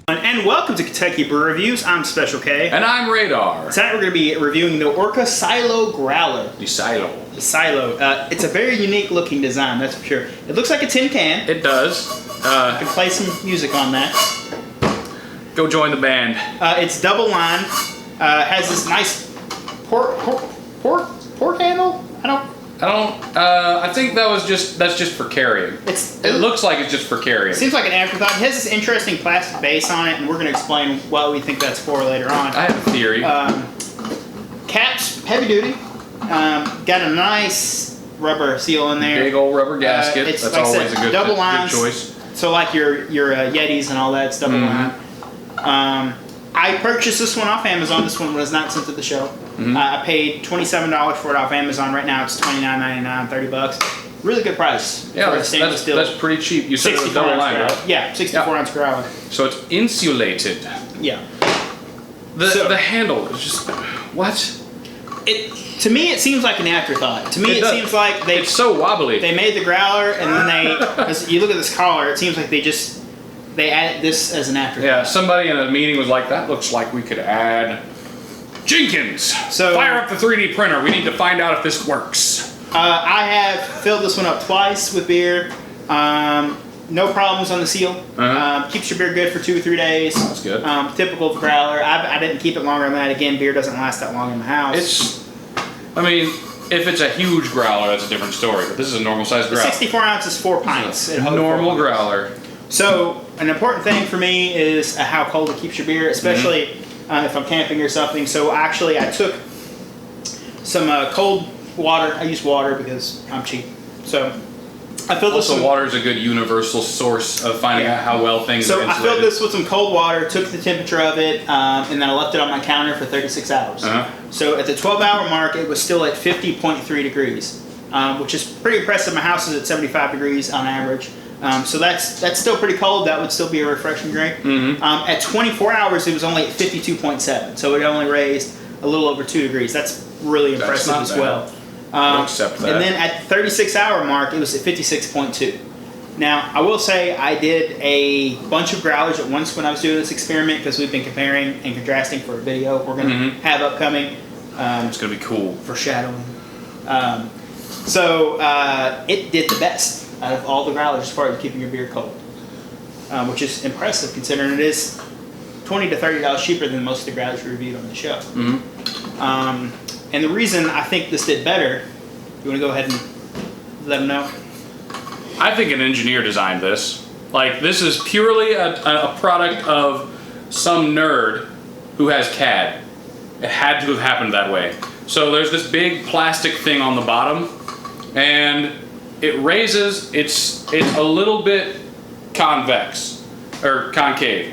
And welcome to Kentucky Brew Reviews. I'm Special K. And I'm Radar. Tonight we're going to be reviewing the ORCA Silo Growler. The Silo. The Silo. It's a very unique looking design, that's for sure. It looks like a tin can. It does. You can play some music on that. Go join the band. It's double lined. Has this nice port handle? I think that's just for carrying. It looks like it's just for carrying. Seems like an afterthought. It has this interesting plastic base on it, and we're going to explain what we think that's for later on. I have a theory. Caps, heavy duty. Got a nice rubber seal in there. Big old rubber gasket. It's, that's like always a good choice. So like your Yetis and all that, it's double line. I purchased this one off Amazon. This one was not sent to the show. I paid $27 for it off Amazon. Right now it's $29.99, $30. Really good price. Yeah, that's pretty cheap. You said it was double line, right? Yeah, 64 ounce growler. So it's insulated. Yeah. The handle is just what? To me, it seems like an afterthought. To me, it seems like it's so wobbly. They made the growler, and then as you look at this collar, it seems like they added this as an afterthought. Yeah, somebody in a meeting was like, that looks like we could add Jenkins. So fire up the 3D printer. We need to find out if this works. I have filled this one up twice with beer. No problems on the seal. Keeps your beer good for 2 or 3 days. That's good. Typical of growler. I didn't keep it longer than that. Again, beer doesn't last that long in the house. If it's a huge growler, that's a different story. But this is a normal sized growler. 64 ounces, 4 pints. Normal growler. So an important thing for me is how cold it keeps your beer, especially if I'm camping or something. So actually, I took some cold water. I use water because I'm cheap. So I filled this. Water is a good universal source of finding out how well things are insulated. I filled this with some cold water, took the temperature of it, and then I left it on my counter for 36 hours. So at the 12-hour mark, it was still at 50.3 degrees, which is pretty impressive. My house is at 75 degrees on average. So that's still pretty cold. That would still be a refreshing drink. At 24 hours, it was only at 52.7. So it only raised a little over 2 degrees. That's really impressive as well. I'll accept that. And then at the 36-hour mark, it was at 56.2. Now, I will say I did a bunch of growlers at once when I was doing this experiment because we've been comparing and contrasting for a video we're going to have upcoming. It's going to be cool. Foreshadowing. It did the best out of all the growlers as far as keeping your beer cold, which is impressive considering it is $20 to $30 cheaper than most of the growlers we reviewed on the show. And the reason I think this did better, you want to go ahead and let them know? I think an engineer designed this. Like, this is purely a product of some nerd who has CAD. It had to have happened that way. So there's this big plastic thing on the bottom, and it raises, it's a little bit concave,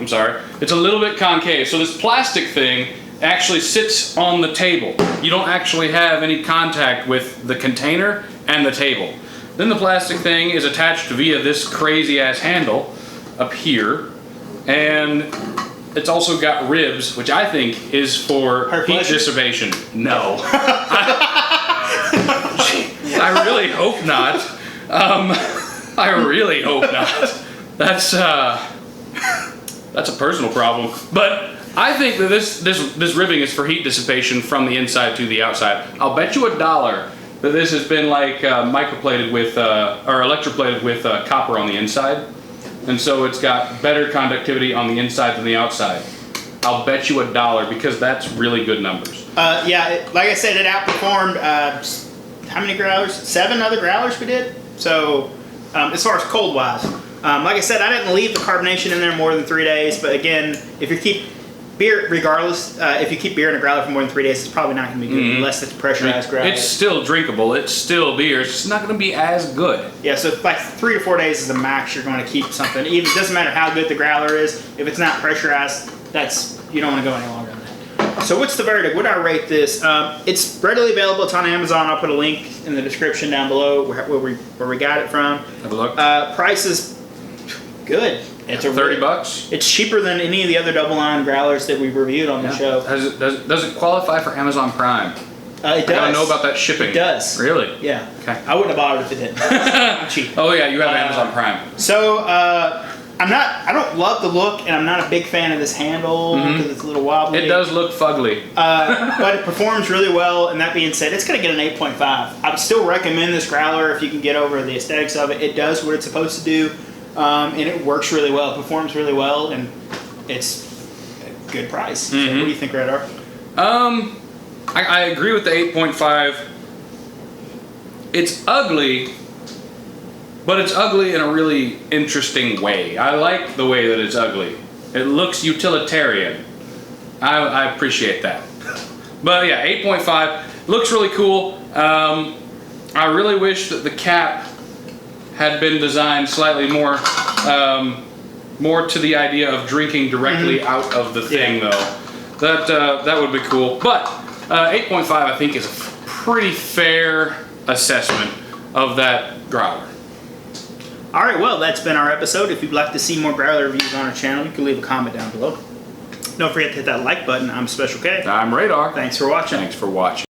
I'm sorry. It's a little bit concave. So this plastic thing actually sits on the table. You don't actually have any contact with the container and the table. Then the plastic thing is attached via this crazy ass handle up here, and it's also got ribs, which I think is for heat dissipation. No. I really hope not. I really hope not. That's a personal problem. But I think that this ribbing is for heat dissipation from the inside to the outside. I'll bet you $1 that this has been like microplated with or electroplated with copper on the inside, and so it's got better conductivity on the inside than the outside. I'll bet you $1 because that's really good numbers. Yeah, like I said, it outperformed how many growlers? 7 other growlers we did. So as far as cold wise, like I said, I didn't leave the carbonation in there more than 3 days. But again, if you keep beer, regardless, if you keep beer in a growler for more than 3 days, it's probably not going to be good unless it's pressurized growler. It's still drinkable. It's still beer. It's just not going to be as good. Yeah, so like 3 to 4 days is the max you're going to keep something. Even it doesn't matter how good the growler is. If it's not pressurized, you don't want to go any longer than that. So what's the verdict? What do I rate this? It's readily available. It's on Amazon. I'll put a link in the description down below where we got it from. Have a look. Price is good. It's $30. It's cheaper than any of the other double line growlers that we've reviewed on the show. Does it qualify for Amazon Prime? It does. I don't know about that shipping. It does. Really? Yeah. Okay. I wouldn't have bought it if it didn't. I'm cheap. Oh yeah, you have Amazon Prime. So I don't love the look, and I'm not a big fan of this handle because it's a little wobbly. It does look fugly. But it performs really well, and that being said, it's going to get an 8.5. I would still recommend this growler if you can get over the aesthetics of it. It does what it's supposed to do, and it works really well. It performs really well, and it's a good price. So what do you think, Radar? I agree with the 8.5. It's ugly, but it's ugly in a really interesting way. I like the way that it's ugly. It looks utilitarian. I appreciate that. But yeah, 8.5 looks really cool. I really wish that the cap had been designed slightly more to the idea of drinking directly out of the thing, though. That would be cool. But 8.5, I think, is a pretty fair assessment of that growler. All right, well, that's been our episode. If you'd like to see more growler reviews on our channel, you can leave a comment down below. Don't forget to hit that like button. I'm Special K. I'm Radar. Thanks for watching. Thanks for watching.